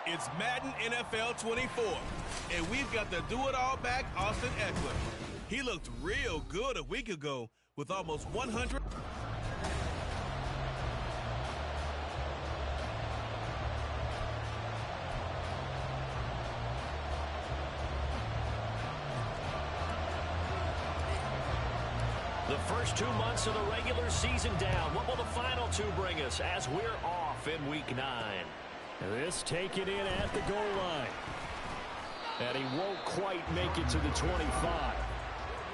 It's Madden NFL 24, and we've got the do-it-all back, Austin Eckler. He looked real good a week ago with almost 100. The first 2 months of the regular season down. What will the final two bring us as we're off in Week 9? This taken in at the goal line. And he won't quite make it to the 25.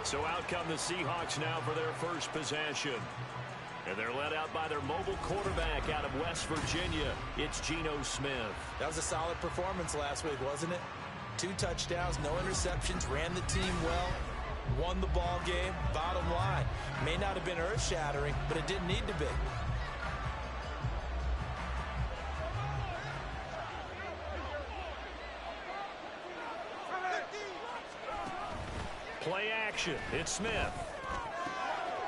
So out come the Seahawks now for their first possession. And they're led out by their mobile quarterback out of West Virginia. It's Geno Smith. That was a solid performance last week, wasn't it? 2 touchdowns, no interceptions, ran the team well, won the ball game. Bottom line, may not have been earth-shattering, but it didn't need to be. Play action. It's Smith.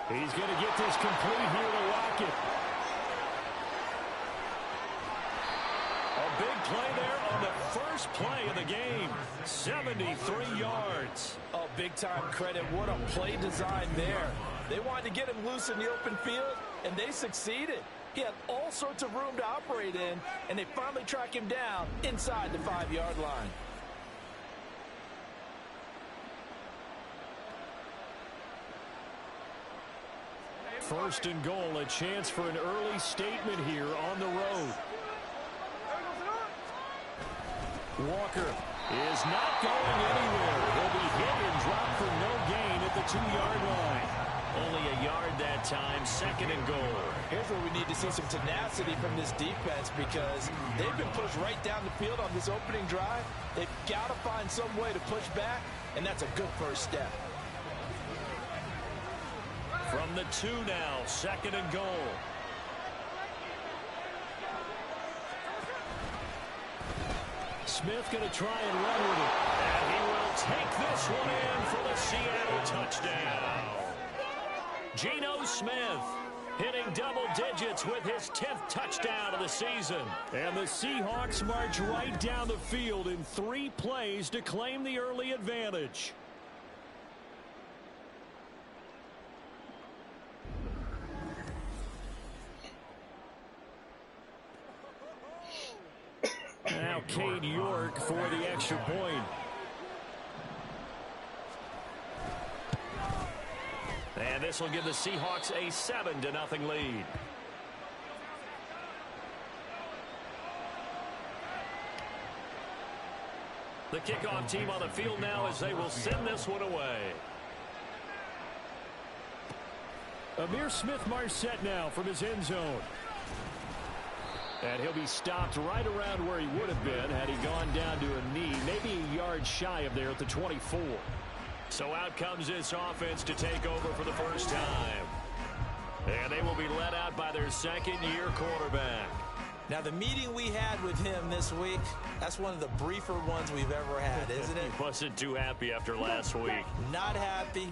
He's going to get this complete here to Lockett. A big play there on the first play of the game. 73 yards. Oh, big-time credit. What a play design there. They wanted to get him loose in the open field, and they succeeded. He had all sorts of room to operate in, and they finally track him down inside the 5-yard line. First and goal, a chance for an early statement here on the road. Walker is not going anywhere. He'll be hit and dropped for no gain at the 2-yard line. Only a yard that time, second and goal. Here's where we need to see some tenacity from this defense because they've been pushed right down the field on this opening drive. They've got to find some way to push back, and that's a good first step. From the 2 now, second and goal. Smith going to try and run with it. And he will take this one in for the Seattle touchdown. Geno Smith hitting double digits with his 10th touchdown of the season. And the Seahawks march right down the field in 3 plays to claim the early advantage. Now Cade York for the extra point. And this will give the Seahawks a 7-0 lead. The kickoff team on the field now as they will send this one away. Amir Smith-Marset now from his end zone. And he'll be stopped right around where he would have been had he gone down to a knee, maybe a yard shy of there at the 24. So out comes this offense to take over for the first time. And they will be led out by their second-year quarterback. Now, the meeting we had with him this week, that's one of the briefer ones we've ever had, isn't it? He wasn't too happy after last week. Not happy.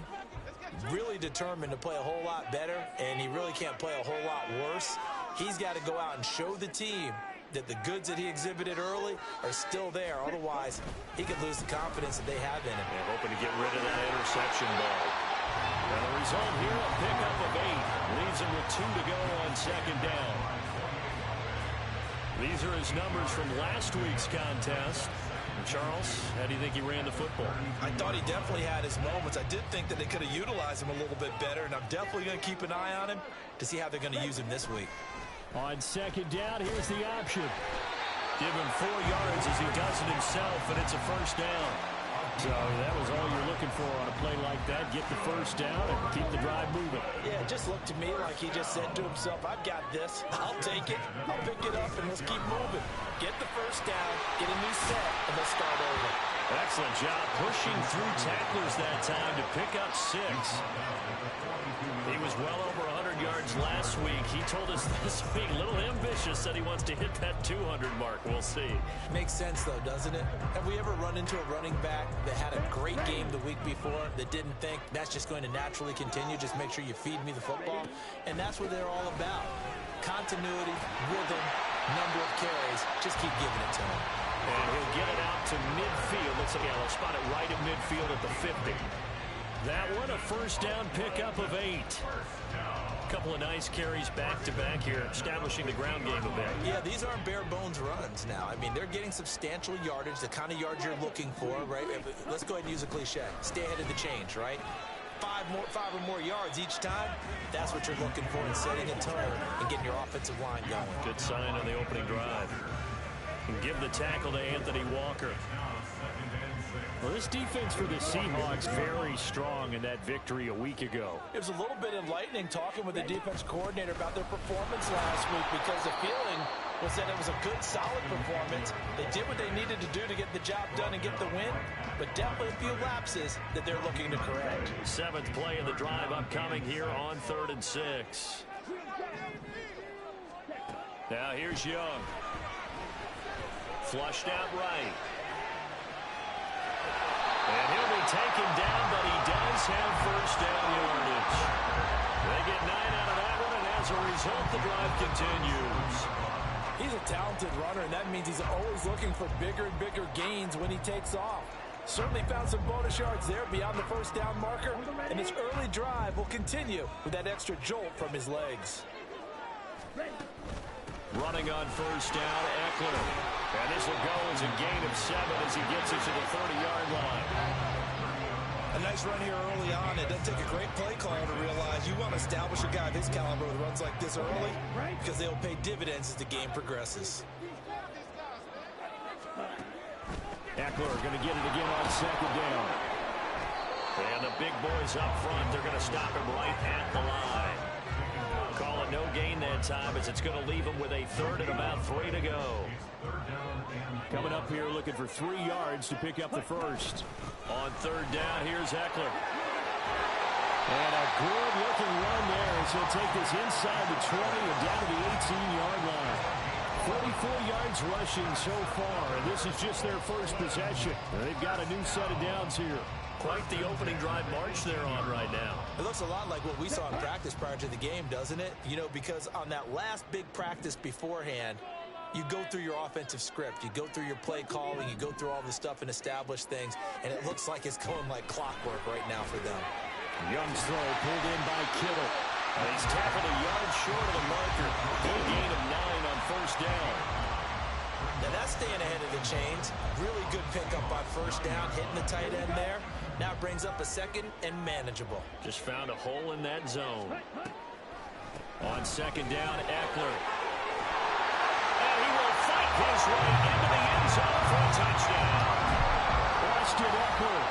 Really determined to play a whole lot better, and he really can't play a whole lot worse. He's got to go out and show the team that the goods that he exhibited early are still there. Otherwise, he could lose the confidence that they have in him. They're hoping to get rid of that interception ball. And the result here, a pickup of 8. Leaves him with 2 to go on second down. These are his numbers from last week's contest. Charles, how do you think he ran the football? I thought he definitely had his moments. I did think that they could have utilized him a little bit better, and I'm definitely going to keep an eye on him to see how they're going to use him this week. On second down, here's the option. Give him 4 yards as he does it himself, and it's a first down. So that was all you're looking for on a play like that. Get the first down and keep the drive moving. Yeah, it just looked to me like he just said to himself, I've got this. I'll take it. I'll pick it up, and let's keep moving. Get the first down, get a new set, and let's start over. Excellent job pushing through tacklers that time to pick up 6. He was well over 100 yards last week. He told us this week, a little ambitious, that he wants to hit that 200 mark. We'll see. Makes sense, though, doesn't it? Have we ever run into a running back that had a great game the week before that didn't think that's just going to naturally continue? Just make sure you feed me the football. And that's what they're all about. Continuity, rhythm, number of carries. Just keep giving it to him. And he'll get it out to midfield. Let's see, they'll spot it right at midfield at the 50. That one, a first down pickup of 8. A couple of nice carries back-to-back here, establishing the ground game a bit. Yeah, these aren't bare-bones runs now. I mean, they're getting substantial yardage, the kind of yards you're looking for, right? Let's go ahead and use a cliche. Stay ahead of the change, right? 5 or more yards each time, that's what you're looking for in setting a tone and getting your offensive line going. Good sign on the opening drive. And give the tackle to Anthony Walker. Well, this defense for the Seahawks very strong in that victory a week ago. It was a little bit enlightening talking with the defense coordinator about their performance last week, because the feeling was that it was a good, solid performance. They did what they needed to do to get the job done and get the win, but definitely a few lapses that they're looking to correct. 7th play of the drive upcoming here on 3rd and 6. Now here's Young. Flushed out right. And he'll be taken down, but he does have first down yardage. They get 9 out of that one, and as a result, the drive continues. He's a talented runner, and that means he's always looking for bigger and bigger gains when he takes off. Certainly found some bonus yards there beyond the first down marker, and his early drive will continue with that extra jolt from his legs. Running on first down, Eckler. And this will go as a gain of 7 as he gets it to the 30-yard line. A nice run here early on. It doesn't take a great play caller to realize you want to establish a guy of his caliber with runs like this early, because they'll pay dividends as the game progresses. Eckler going to get it again on 2nd down. And the big boys up front, they're going to stop him right at the line. Call it no gain that time, as it's going to leave him with a 3rd and about 3 to go. Coming up here looking for 3 yards to pick up the first. On 3rd down, here's Eckler. And a good-looking run there as he'll take this inside the 20 and down to the 18-yard line. 44 yards rushing so far, and this is just their first possession. They've got a new set of downs here. Quite the opening drive march they're on right now. It looks a lot like what we saw in practice prior to the game, doesn't it? You know, because on that last big practice beforehand, you go through your offensive script, you go through your play calling, you go through all this stuff and establish things, and it looks like it's going like clockwork right now for them. Young's throw pulled in by Kittle. And he's tackled a yard short of the marker. Good gain of 9 on first down. Now that's staying ahead of the chains. Really good pickup on first down, hitting the tight end there. Now brings up a 2nd and manageable. Just found a hole in that zone. On 2nd down, Eckler. And he will fight his way into the end zone for a touchdown. Austin Eckler,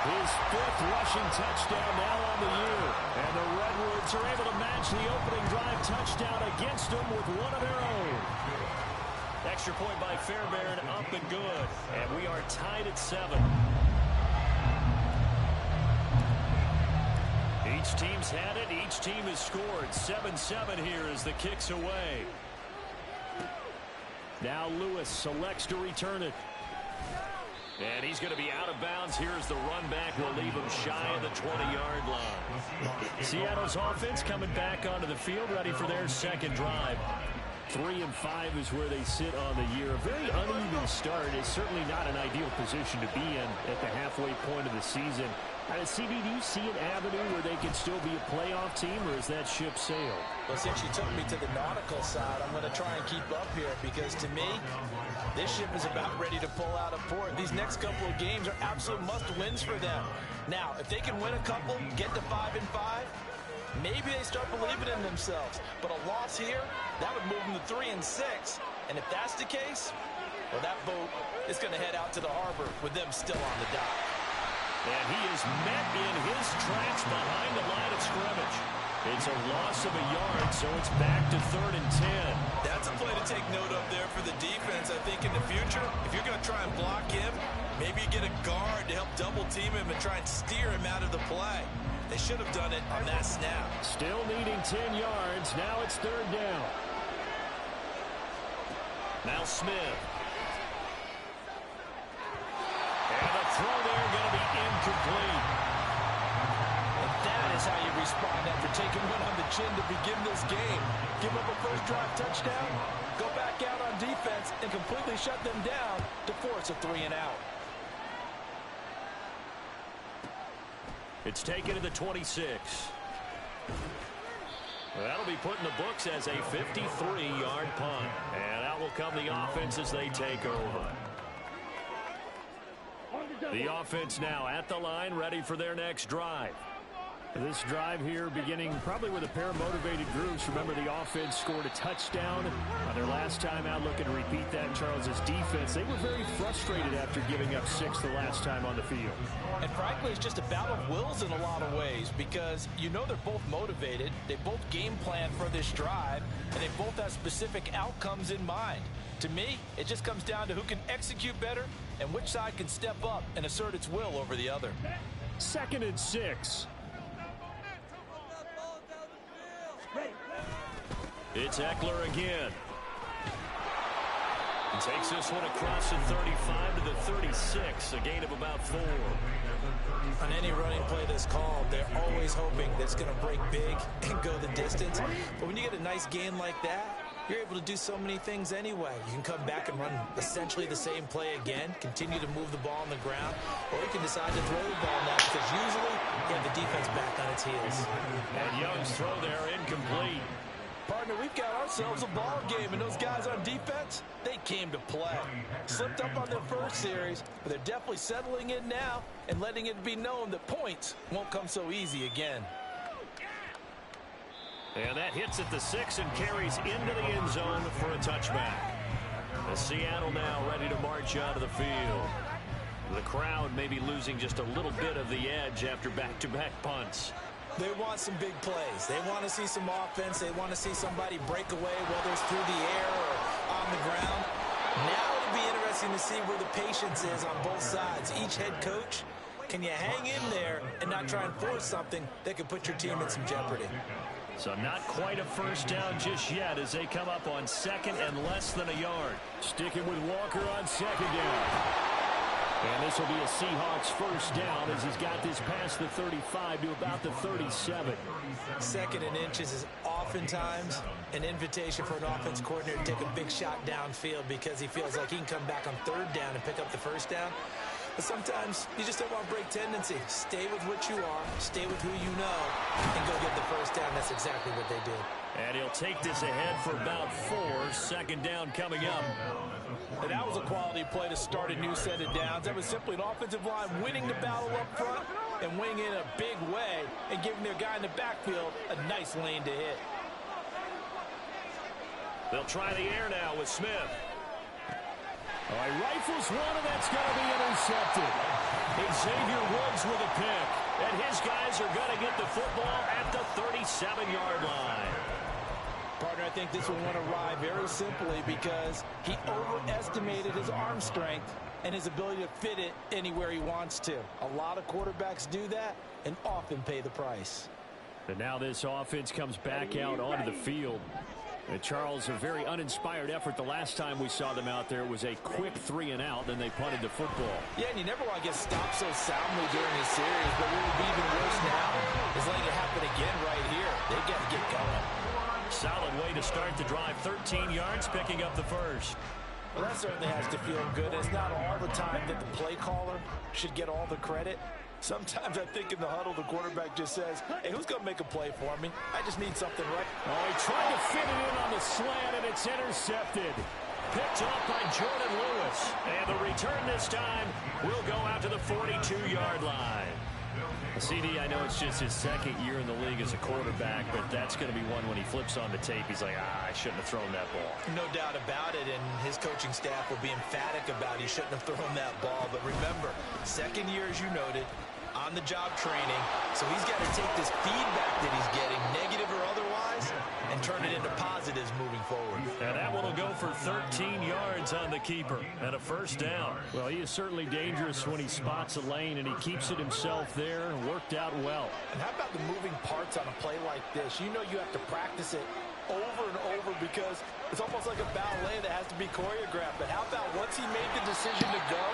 his 5th rushing touchdown now on the year. And the Redwoods are able to match the opening drive touchdown against them with one of their own. Extra point by Fairbairn, up and good. And we are tied at 7. Each team's had it. Each team has scored. 7-7 here as the kick's away. Now Lewis selects to return it. And he's going to be out of bounds. Here's the run back. Will leave him shy of the 20-yard line. Seattle's offense coming back onto the field, ready for their 2nd drive. 3-5 is where they sit on the year. A very uneven start. Is certainly not an ideal position to be in at the halfway point of the season. CB, do you see an avenue where they can still be a playoff team, or is that ship sailed? Well, since you took me to the nautical side, I'm going to try and keep up here, because to me, this ship is about ready to pull out of port. These next couple of games are absolute must-wins for them. Now, if they can win a couple, get to 5-5, maybe they start believing in themselves. But a loss here, that would move them to 3-6. And if that's the case, well, that boat is going to head out to the harbor with them still on the dock. And he is met in his tracks behind the line of scrimmage. It's a loss of a yard, so it's back to 3rd and 10. That's a play to take note of there for the defense. I think in the future, if you're going to try and block him, maybe you get a guard to help double team him and try and steer him out of the play. They should have done it on that snap. Still needing 10 yards. Now it's 3rd down. Now Smith. And the throw there going to be incomplete. And that is That's how you respond after taking one on the chin to begin this game. Give up a first drive touchdown, go back out on defense, and completely shut them down to force a 3-and-out. It's taken to the 26. That'll be put in the books as a 53-yard punt. And out will come the offense as they take over. The offense now at the line, ready for their next drive. This drive here beginning probably with a pair of motivated groups. Remember, the offense scored a touchdown on their last time out. Looking to repeat that. Charles's defense, they were very frustrated after giving up 6 the last time on the field. And frankly, it's just a battle of wills in a lot of ways, because you know they're both motivated. They both game plan for this drive, and they both have specific outcomes in mind. To me, it just comes down to who can execute better and which side can step up and assert its will over the other. 2nd and 6. It's Eckler again. He takes this one across the 35 to the 36, a gain of about 4. On any running play that's called, they're always hoping that it's going to break big and go the distance. But when you get a nice gain like that, you're able to do so many things anyway. You can come back and run essentially the same play again, continue to move the ball on the ground, or you can decide to throw the ball now, because usually you have the defense back on its heels. And Young's throw there incomplete. Partner, we've got ourselves a ball game, and those guys on defense, they came to play. Slipped up on their first series, but they're definitely settling in now and letting it be known that points won't come so easy again. And that hits at the 6 and carries into the end zone for a touchback. The Seattle now ready to march out of the field. The crowd may be losing just a little bit of the edge after back-to-back punts. They want some big plays. They want to see some offense. They want to see somebody break away, whether it's through the air or on the ground. Now it'll be interesting to see where the patience is on both sides. Each head coach, can you hang in there and not try and force something that could put your team in some jeopardy? So not quite a first down just yet as they come up on 2nd and less than a yard. Sticking with Walker on 2nd down. And this will be a Seahawks first down as he's got this past the 35 to about the 37. 2nd and inches is oftentimes an invitation for an offense coordinator to take a big shot downfield because he feels like he can come back on 3rd down and pick up the first down. But sometimes you just don't want to break tendency. Stay with what you are, stay with who you know, and go get the first down. That's exactly what they did. And he'll take this ahead for about 4. 2nd down coming up. And that was a quality play to start a new set of downs. That was simply an offensive line winning the battle up front and winning in a big way and giving their guy in the backfield a nice lane to hit. They'll try the air now with Smith. All right, rifles one, and that's going to be intercepted. Xavier Woods with a pick, and his guys are going to get the football at the 37-yard line. Partner, I think this will want to ride very simply because he overestimated his arm strength and his ability to fit it anywhere he wants to. A lot of quarterbacks do that and often pay the price. And now this offense comes back out onto the field. And Charles, a very uninspired effort. The last time we saw them out there was a quick 3-and-out, then they punted the football. Yeah, and you never want to get stopped so soundly during a series, but what would be even worse now is letting it happen again right here. They got to get going. Solid way to start the drive. 13 yards, picking up the first. Well, that certainly has to feel good. It's not all the time that the play caller should get all the credit. Sometimes I think in the huddle, the quarterback just says, hey, who's going to make a play for me? I just need something right. Oh, he tried to fit it in on the slant, and it's intercepted. Picked up by Jordan Lewis. And the return this time will go out to the 42-yard line. CD, I know it's just his 2nd year in the league as a quarterback, but that's going to be one when he flips on the tape. He's like, I shouldn't have thrown that ball. No doubt about it, and his coaching staff will be emphatic about he shouldn't have thrown that ball. But remember, 2nd year, as you noted, on-the-job training, so he's got to take this feedback that he's getting, negative or otherwise, and turn it into positives moving forward. And that one will go for 13 yards on the keeper and a first down. Well, he is certainly dangerous when he spots a lane, and he keeps it himself there and worked out well. And how about the moving parts on a play like this? You know you have to practice it over and over because it's almost like a ballet that has to be choreographed. But how about once he made the decision to go,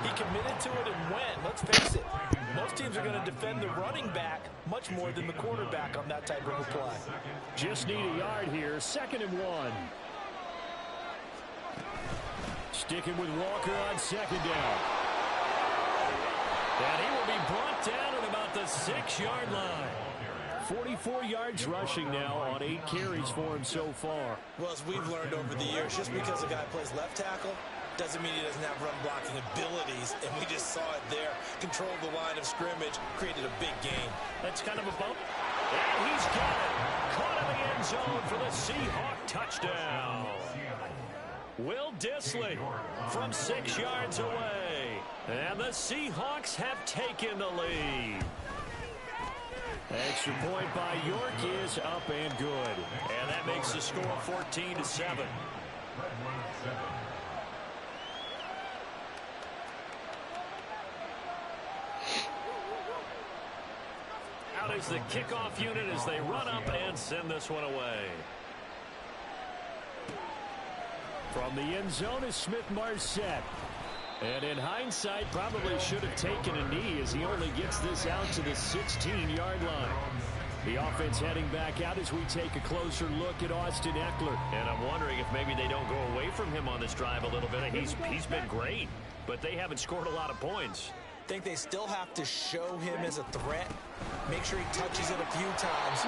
he committed to it and went. Let's face it, Most teams are going to defend the running back much more than the quarterback on that type of a play. Just need a yard here. 2nd and 1. Sticking with Walker on 2nd down. And he will be brought down at about the 6-yard line. 44 yards rushing now on 8 carries for him so far. Well, as we've learned over the years, just because a guy plays left tackle doesn't mean he doesn't have run blocking abilities, and we just saw it there. Controlled the line of scrimmage, created a big gain. That's kind of a bump. And he's got it. Caught in the end zone for the Seahawk touchdown. Will Dissly from 6 yards away. And the Seahawks have taken the lead. Extra point by York is up and good. And that makes the score 14-7. Out is the kickoff unit as they run up and send this one away. From the end zone is Smith-Marset. And in hindsight, probably should have taken a knee as he only gets this out to the 16-yard line. The offense heading back out as we take a closer look at Austin Ekeler. And I'm wondering if maybe they don't go away from him on this drive a little bit. He's been great, but they haven't scored a lot of points. I think they still have to show him as a threat. Make sure he touches it a few times.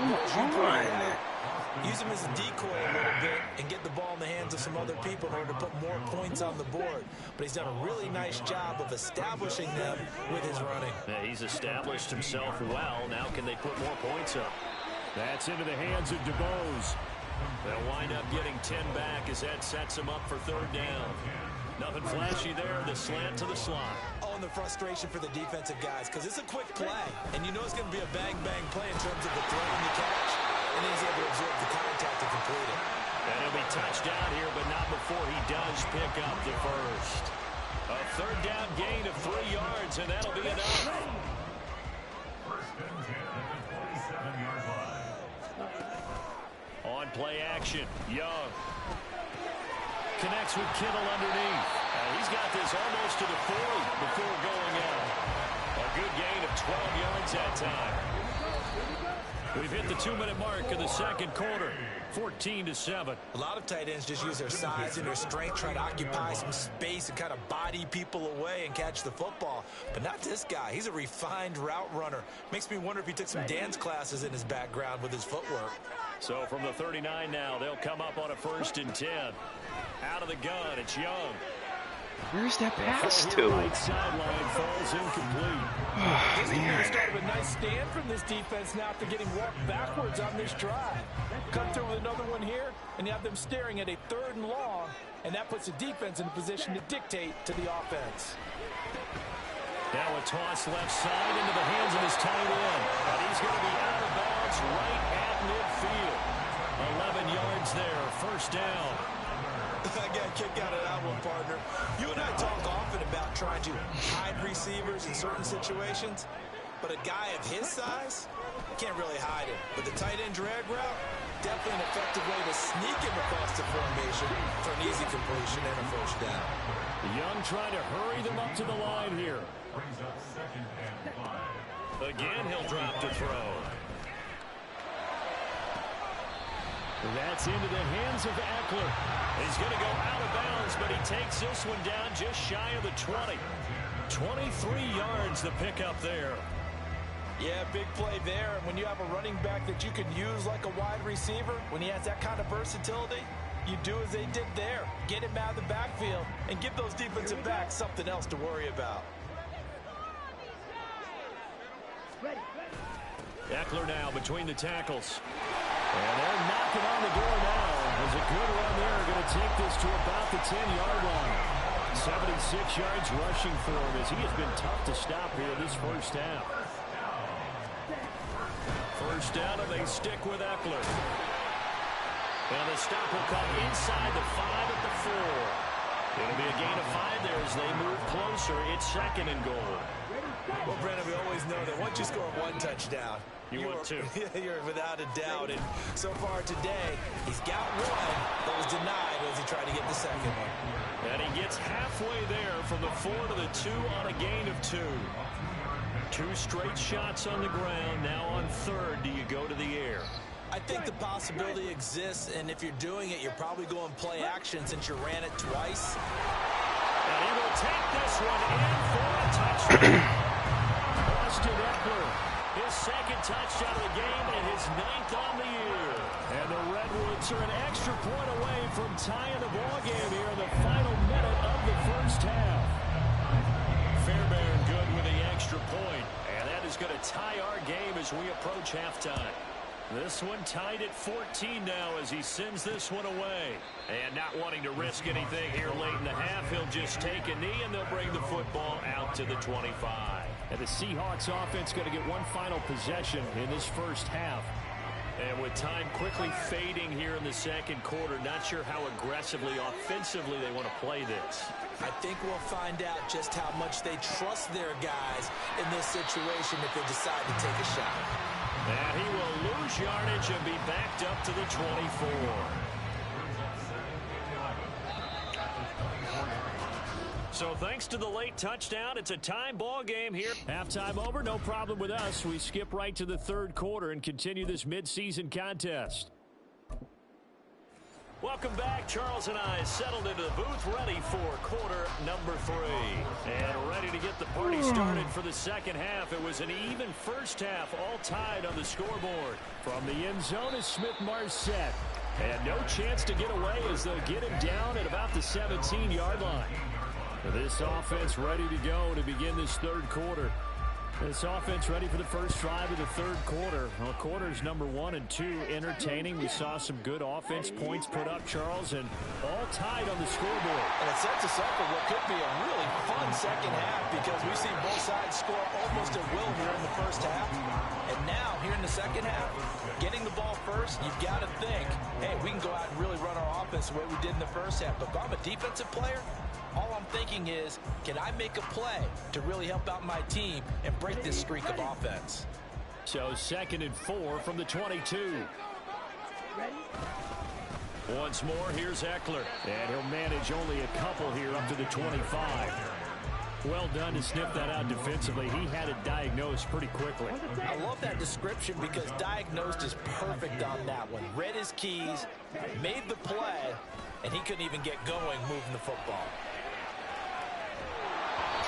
Use him as a decoy a little bit and get the ball in the hands of some other people in order to put more points on the board. But he's done a really nice job of establishing them with his running. Yeah, he's established himself well. Now can they put more points up? That's into the hands of DeBose. They'll wind up getting 10 back as that sets him up for 3rd down. Nothing flashy there. The slant to the slot. Oh, and the frustration for the defensive guys because it's a quick play. And you know it's going to be a bang-bang play in terms of the throw and the catch. And then he's able to absorb the contact to complete it. And he'll be touched out here, but not before he does pick up the first. A 3rd down gain of 3 yards, and that'll be enough. On play action, Young. Connects with Kittle underneath. He's got this almost to the 40 before going out. A good gain of 12 yards that time. We've hit the 2-minute mark of the 2nd quarter. 14-7. A lot of tight ends just use their size and their strength, try to occupy some space and kind of body people away and catch the football. But not this guy. He's a refined route runner. Makes me wonder if he took some dance classes in his background with his footwork. So from the 39 now, they'll come up on a 1st and 10. Out of the gun, it's Young. Where's that pass to? Right sideline falls incomplete. This is the start of a nice stand from this defense now after getting walked backwards on this drive. Come through with another one here, and you have them staring at a 3rd and long, and that puts the defense in a position to dictate to the offense. Now a toss left side into the hands of his tight end. And he's going to be out of bounds right at midfield. 11 yards there, 1st down. I got a kick out of that one, partner. You and I talk often about trying to hide receivers in certain situations, but a guy of his size can't really hide it. But the tight end drag route, definitely an effective way to sneak him across the formation for an easy completion and a 1st down. Young trying to hurry them up to the line here. Again, he'll drop to throw. That's into the hands of Ekeler. He's going to go out of bounds, but he takes this one down just shy of the 20. 23 yards the pickup there. Yeah, big play there. And when you have a running back that you can use like a wide receiver, when he has that kind of versatility, you do as they did there. Get him out of the backfield and give those defensive backs something else to worry about. Ekeler now between the tackles. And they're knocking on the door now. There's a good run there. Going to take this to about the 10-yard line. 76 yards rushing for him as he has been tough to stop here this 1st down. 1st down and they stick with Ekeler. And the stop will come inside the 5 at the 4. It'll be a gain of 5 there as they move closer. It's 2nd and goal. Well, Brandon, we always know that once you score 1 touchdown, you want 2. You're without a doubt. And so far today, he's got 1 that was denied as he tried to get the 2nd one. And he gets halfway there from the 4 to the 2 on a gain of 2. 2 straight shots on the ground. Now on third, do you go to the air? I think the possibility exists, and if you're doing it, you're probably going play action since you ran it twice. And he will take this one in for a touchdown. Austin Eckler, his second touchdown of the game and his 9th on the year. And the Redwoods are an extra point away from tying the ball game here in the final minute of the first half. Fairbairn good with the extra point, and that is going to tie our game as we approach halftime. This one tied at 14 now as he sends this one away. And not wanting to risk anything here late in the half, he'll just take a knee and they'll bring the football out to the 25. And the Seahawks offense going to get one final possession in this first half. And with time quickly fading here in the second quarter, not sure how aggressively, offensively they want to play this. I think we'll find out just how much they trust their guys in this situation if they decide to take a shot. And he will lose yardage and be backed up to the 24. So thanks to the late touchdown, it's a time ball game here. Halftime over, no problem with us. We skip right to the third quarter and continue this midseason contest. Welcome back. Charles and I settled into the booth, ready for quarter number 3. And ready to get the party started for the second half. It was an even first half, all tied on the scoreboard. From the end zone is Smith-Marset. And no chance to get away as they'll get him down at about the 17-yard line. This offense ready to go to begin this third quarter. This offense ready for the first drive of the third quarter. Well, quarters number 1 and 2 entertaining. We saw some good offense points put up, Charles, and all tied on the scoreboard. And it sets us up for what could be a really fun second half because we've seen both sides score almost at will here in the first half. And now, here in the second half, getting the ball first, you've got to think, hey, we can go out and really run our offense the way we did in the first half. But if I'm a defensive player, all I'm thinking is, can I make a play to really help out my team and break this streak of offense? So 2nd and 4 from the 22. Once more, here's Eckler. And he'll manage only a couple here up to the 25. Well done to sniff that out defensively. He had it diagnosed pretty quickly. I love that description because diagnosed is perfect on that one. Read his keys, made the play, and he couldn't even get going moving the football.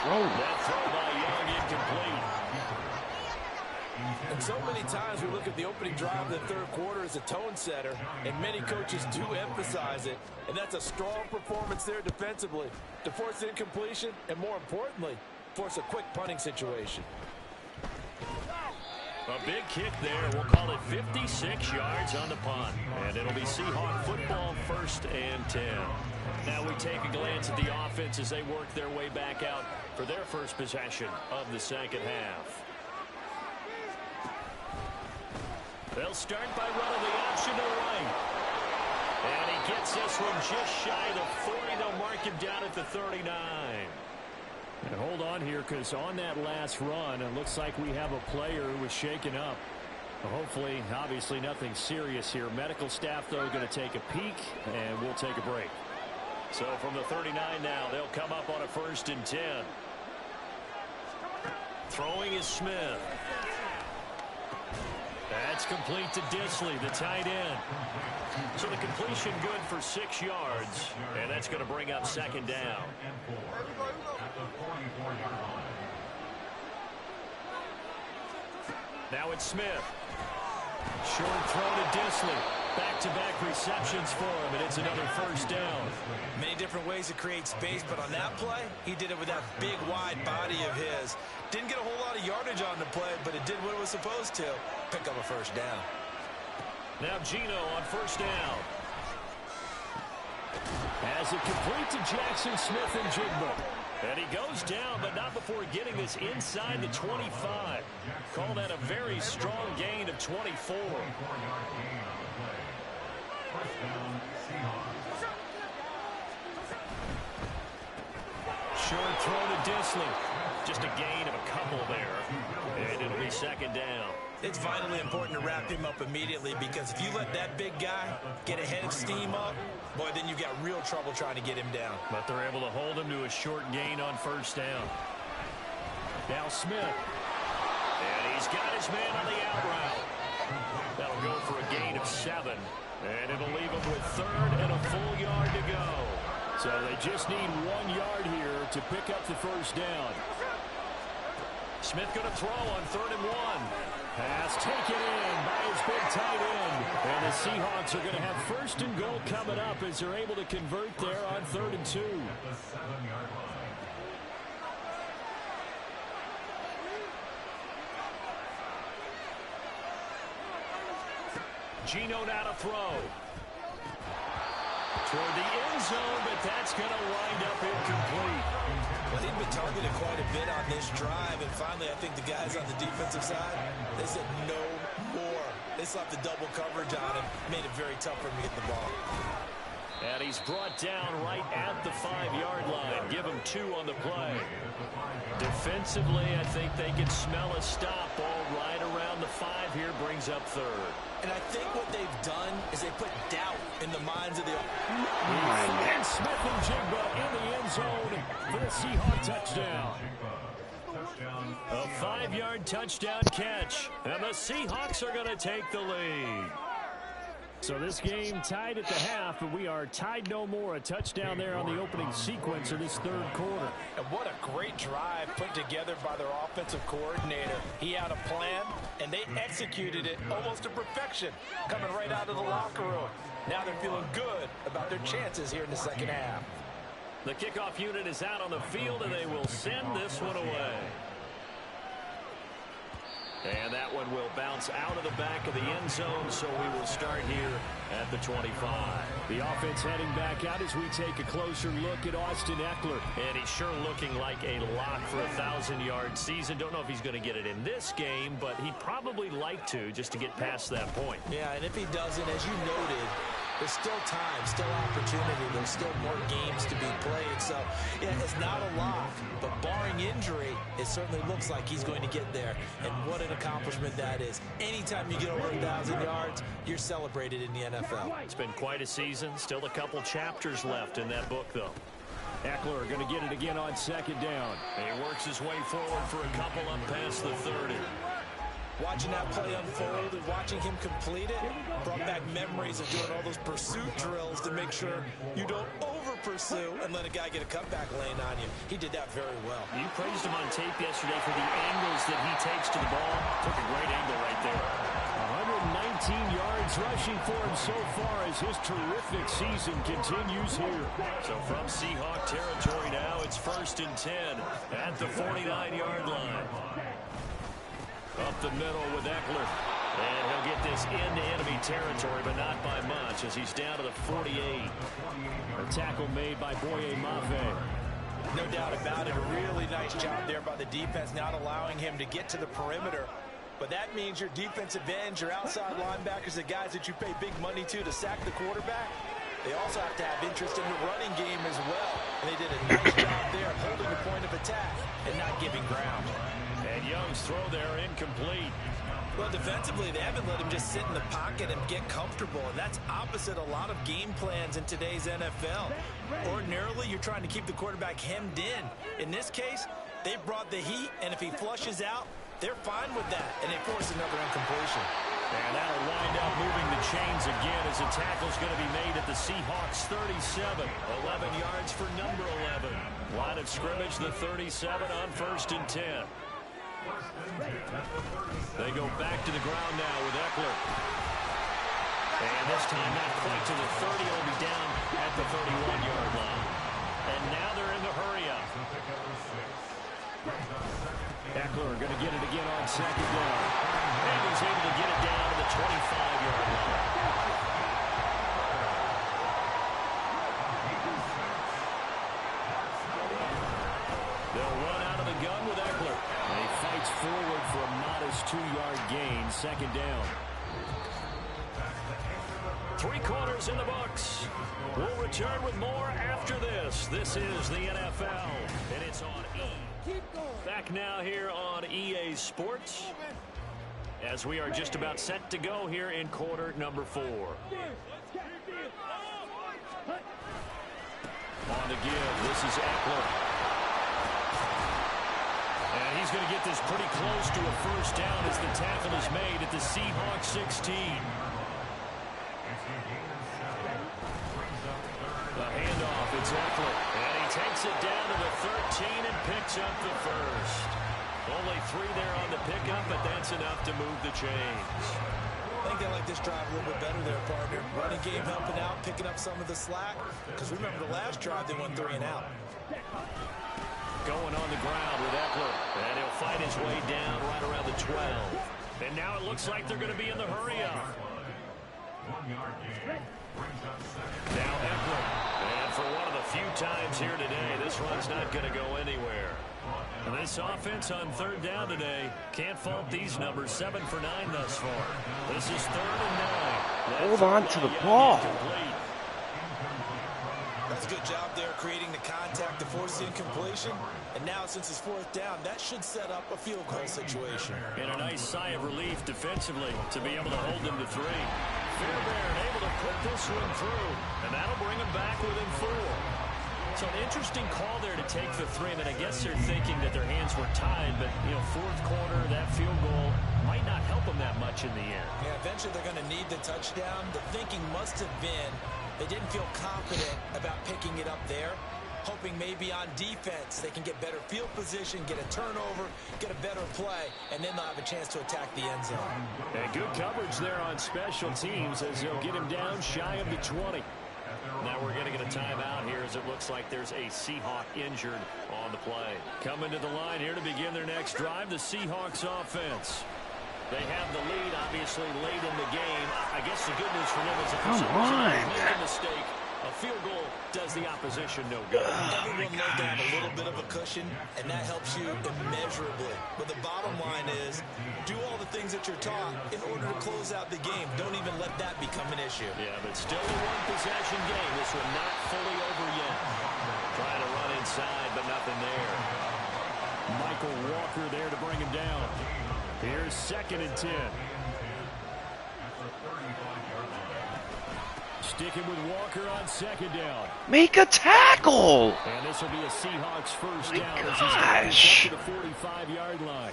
That throw by Young incomplete. And so many times we look at the opening drive of the third quarter as a tone setter, and many coaches do emphasize it, and that's a strong performance there defensively to force incompletion and, more importantly, force a quick punting situation. A big kick there. We'll call it 56 yards on the punt. And it'll be Seahawk football, 1st and 10. Now we take a glance at the offense as they work their way back out for their first possession of the second half. They'll start by running the option to the right. And he gets this one just shy of the 40. They'll mark him down at the 39. And hold on here, because on that last run, it looks like we have a player who was shaken up. Hopefully, obviously nothing serious here. Medical staff, though, going to take a peek, and we'll take a break. So from the 39 now, they'll come up on a 1st and 10. Throwing is Smith. That's complete to Disley, the tight end. So the completion good for 6 yards, and that's going to bring up 2nd down. Now it's Smith. Short throw to Disley. Back-to-back receptions for him, and it's another 1st down. Many different ways to create space, but on that play, he did it with that big, wide body of his. Didn't get a whole lot of yardage on the play, but it did what it was supposed to. Pick up a 1st down. Now Gino on 1st down. Has it complete to Jackson Smith and Jigba. And he goes down, but not before getting this inside the 25. Call that a very strong gain of 24. Short throw to Disley. Just a gain of a couple there. And it'll be 2nd down. It's vitally important to wrap him up immediately because if you let that big guy get ahead of steam up, boy, then you've got real trouble trying to get him down. But they're able to hold him to a short gain on 1st down. Now Smith. He's got his man on the out route. That'll go for a gain of 7. And it'll leave him with 3rd and a full yard to go. So they just need 1 yard here to pick up the first down. Smith going to throw on 3rd and 1. Pass taken in by his big tight end. And the Seahawks are going to have 1st and goal coming up as they're able to convert there on 3rd and 2. Geno now to throw. Toward the end zone, but that's going to wind up incomplete. Well, he'd been targeted quite a bit on this drive, and finally I think the guys on the defensive side, they said no more. They slapped the double coverage on him, made it very tough for him to get the ball. And he's brought down right at the 5-yard line. Give him 2 on the play. Defensively, I think they can smell a stop. Ball right around the 5 here, brings up 3rd. And I think what they've done is they put doubt in the minds of the... And Smith and Jigba in the end zone for the Seahawks touchdown. A 5-yard touchdown catch, and the Seahawks are going to take the lead. So this game tied at the half, but we are tied no more. A touchdown there on the opening sequence of this 3rd quarter. And what a great drive put together by their offensive coordinator. He had a plan, and they executed it almost to perfection, coming right out of the locker room. Now they're feeling good about their chances here in the second half. The kickoff unit is out on the field, and they will send this one away. And that one will bounce out of the back of the end zone, so we will start here at the 25. The offense heading back out as we take a closer look at Austin Eckler. And he's sure looking like a lock for a 1,000-yard season. Don't know if he's going to get it in this game, but he'd probably like to just to get past that point. Yeah, and if he doesn't, as you noted, there's still time, still opportunity. There's still more games to be played. So, yeah, it's not a lock, but barring injury, it certainly looks like he's going to get there. And what an accomplishment that is. Anytime you get over 1,000 yards, you're celebrated in the NFL. It's been quite a season. Still a couple chapters left in that book, though. Eckler going to get it again on 2nd down. He works his way forward for a couple up past the 30. Watching that play unfold and watching him complete it brought back memories of doing all those pursuit drills to make sure you don't over-pursue and let a guy get a cutback lane on you. He did that very well. You praised him on tape yesterday for the angles that he takes to the ball. Took a great angle right there. 119 yards rushing for him so far as his terrific season continues here. So from Seahawk territory now, it's 1st and 10 at the 49-yard line. Up the middle with Eckler. And he'll get this into enemy territory, but not by much as he's down to the 48. A tackle made by Boye Mafe. No doubt about it. A really nice job there by the defense, not allowing him to get to the perimeter. But that means your defensive ends, your outside linebackers, the guys that you pay big money to sack the quarterback, they also have to have interest in the running game as well. And they did a nice job there holding the point of attack and not giving ground. And Young's throw there incomplete. Well, defensively, they haven't let him just sit in the pocket and get comfortable, and that's opposite a lot of game plans in today's NFL. Ordinarily, you're trying to keep the quarterback hemmed in. In this case, they brought the heat, and if he flushes out, they're fine with that, and they force another incompletion. And that'll wind up moving the chains again as the tackle's going to be made at the Seahawks 37. 11 yards for number 11. Line of scrimmage, the 37 on 1st and 10. They go back to the ground now with Eckler. And this time not quite to the 30. It'll be down at the 31-yard line. And now they're in the hurry-up. Eckler going to get it again on 2nd down. And he's able to get it down to the 25-yard line. They'll run out of the gun with Eckler. And he fights forward for a modest 2-yard gain, 2nd down. 3 quarters in the books. We'll return with more after this. This is the NFL, and it's on E. Back now here on EA Sports as we are just about set to go here in quarter number 4. On the give, this is Eckler. And he's going to get this pretty close to a first down as the tackle is made at the Seahawks 16. The handoff, it's Eckler. And he takes it down to the 13 and picks up the first. Only 3 there on the pickup, but that's enough to move the chains. I think they like this drive a little bit better there, partner. Running game helping out, picking up some of the slack. Because remember the last drive, they went 3 and out. Going on the ground with Eckler. And he'll fight his way down right around the 12. And now it looks like they're going to be in the hurry-up. Now Eckler. And for one of the few times here today, this run's not going to go anywhere. And this offense on 3rd down today, can't fault these numbers. 7 for 9 thus far. This is 3rd and 9. Hold on to the ball. That's a good job there creating the contact to force the incompletion. And now since it's 4th down, that should set up a field goal situation. And a nice sigh of relief defensively to be able to hold them to 3. Fairbairn able to put this one through. And that'll bring them back within 4. So an interesting call there to take the 3. And I guess they're thinking that their hands were tied. But, you know, 4th quarter, that field goal might not help them that much in the end. Yeah, eventually they're going to need the touchdown. The thinking must have been they didn't feel confident about picking it up there, hoping maybe on defense they can get better field position, get a turnover, get a better play, and then they'll have a chance to attack the end zone. And good coverage there on special teams as they'll get him down shy of the 20. Now we're going to get a timeout here as it looks like there's a Seahawk injured on the play. Coming to the line here to begin their next drive, the Seahawks offense. They have the lead, obviously, late in the game. I guess the good news for them is if for some reason they make a mistake, a field goal does the opposition no good. Everyone loves to have a little bit of a cushion, and that helps you immeasurably. But the bottom line is, do all the things that you're taught in order to close out the game. Don't even let that become an issue. Yeah, but still a one-possession game. This one not fully over yet. Trying to run inside, but nothing there. Michael Walker there to bring him down. Here's 2nd and 10. Sticking with Walker on 2nd down. Make a tackle! And this will be a Seahawks first My down gosh. as he's going to the 45-yard line.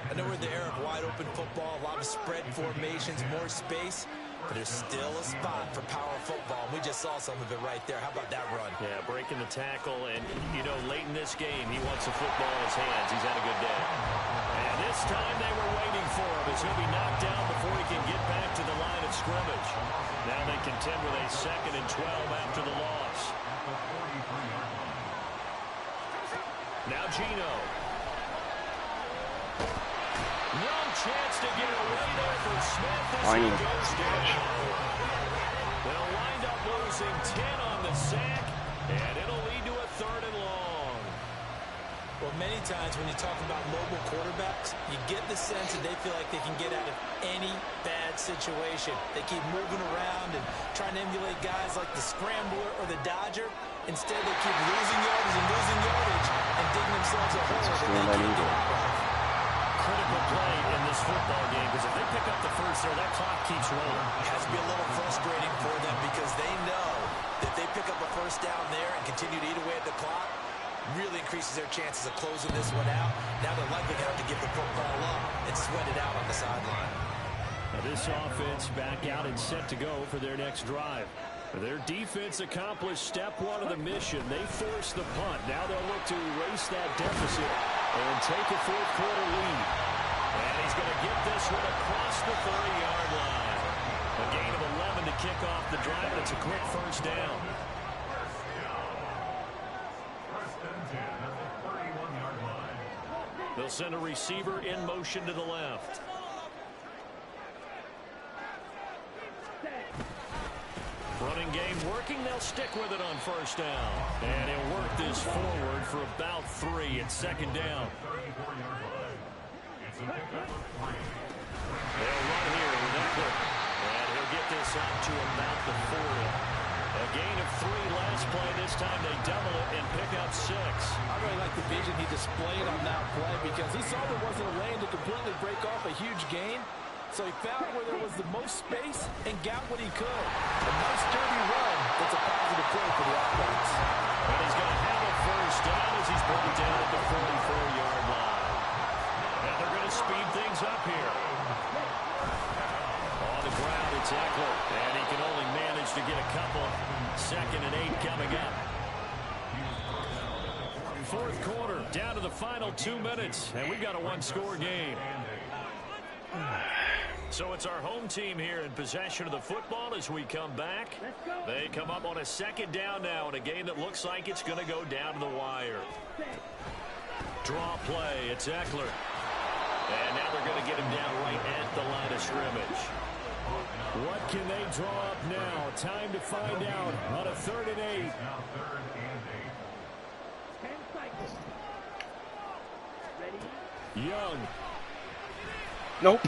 I know we're in the era of wide-open football, a lot of spread formations, more space, but there's still a spot for power football. We just saw some of it right there. How about that run? Yeah, breaking the tackle, and, you know, late in this game, he wants the football in his hands. He's had a good day. And this time they were waiting for him as he'll be knocked down before he can get back to the line of scrimmage. Now they contend with a 2nd and 12 after the loss. Now Gino. No chance to get away there for Smith as he goes down. They'll wind up losing 10 on the sack, and it'll lead to a 3rd and long. Well, many times when you talk about mobile quarterbacks, you get the sense that they feel like they can get out of any bad situation. They keep moving around and trying to emulate guys like the Scrambler or the Dodger. Instead, they keep losing yardage and digging themselves a hole that they can't get out of. Critical play in this football game because if they pick up the first there, that clock keeps rolling. It has to be a little frustrating for them because they know that they pick up a first down there and continue to eat away at the clock, really increases their chances of closing this one out. Now they're likely going to have to give the football up and sweat it out on the sideline. Now this offense back out and set to go for their next drive. Their defense accomplished step 1 of the mission. They forced the punt. Now they'll look to erase that deficit and take a 4th quarter lead. And he's going to get this one across the 30-yard line. A gain of 11 to kick off the drive. It's a quick first down. They'll send a receiver in motion to the left. Running game working. They'll stick with it on first down. And he'll work this forward for about 3 at 2nd down. They'll run here with Eckler. And he'll get this out to about the 40. A gain of 3 last play. This time they double it and pick up 6. I really like the vision he displayed on that play because he saw there wasn't a lane to completely break off a huge gain. So he found where there was the most space and got what he could. A nice dirty run. That's a positive play for the offense. And he's going to have a first down as he's brought down at the 44-yard line. up. Fourth quarter, down to the final 2 minutes, and we've got a one-score game. So it's our home team here in possession of the football as we come back. They come up on a second down now in a game that looks like it's going to go down to the wire. Draw play, it's Eckler. And now they're going to get him down right at the line of scrimmage. What can they draw up now? Time to find out on a 3rd and 8. Young. Nope.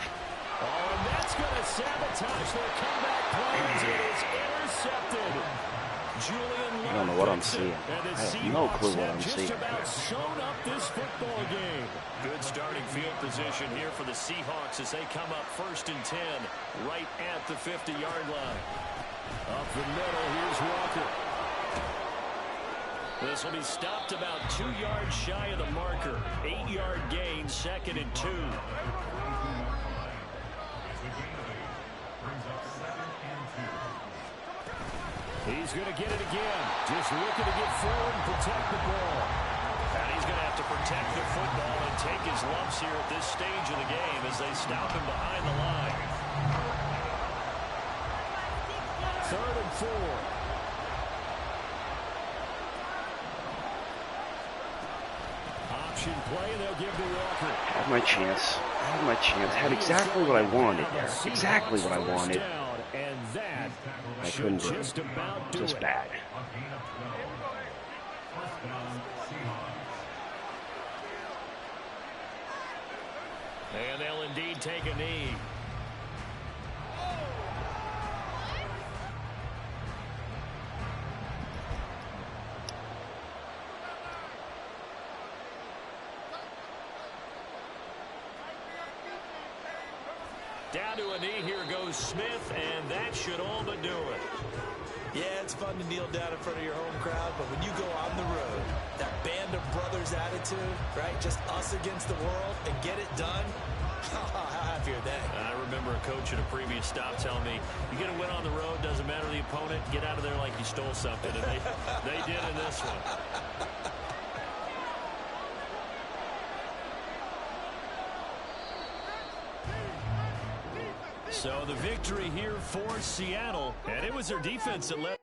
Oh, and that's going to sabotage their comeback plans. It is intercepted. Julian I don't know what I'm seeing. I have no clue what I'm seeing. Just about sewn up this football game. Good starting field position here for the Seahawks as they come up 1st and 10 right at the 50-yard line. Up the middle, here's Walker. This will be stopped about 2 yards shy of the marker. 8-yard gain, 2nd and 2. He's going to get it again. Just looking to get forward and protect the ball. And he's going to have to protect the football and take his lumps here at this stage of the game as they stop him behind the line. 3rd and 4. Option play, and they'll give to Walker. I had my chance. I had my chance. I had exactly what I wanted there. Exactly what I wanted. And that I couldn't do it. Just bad. And they'll indeed take a knee. Down to a knee, here goes Smith, and that should all but do it. Yeah, it's fun to kneel down in front of your home crowd, but when you go on the road, that band of brothers attitude, right, just us against the world, and get it done, how happy are they? I remember a coach at a previous stop telling me, you get a win on the road, doesn't matter the opponent, get out of there like you stole something, and they did in this one. So the victory here for Seattle, and it was their defense that led.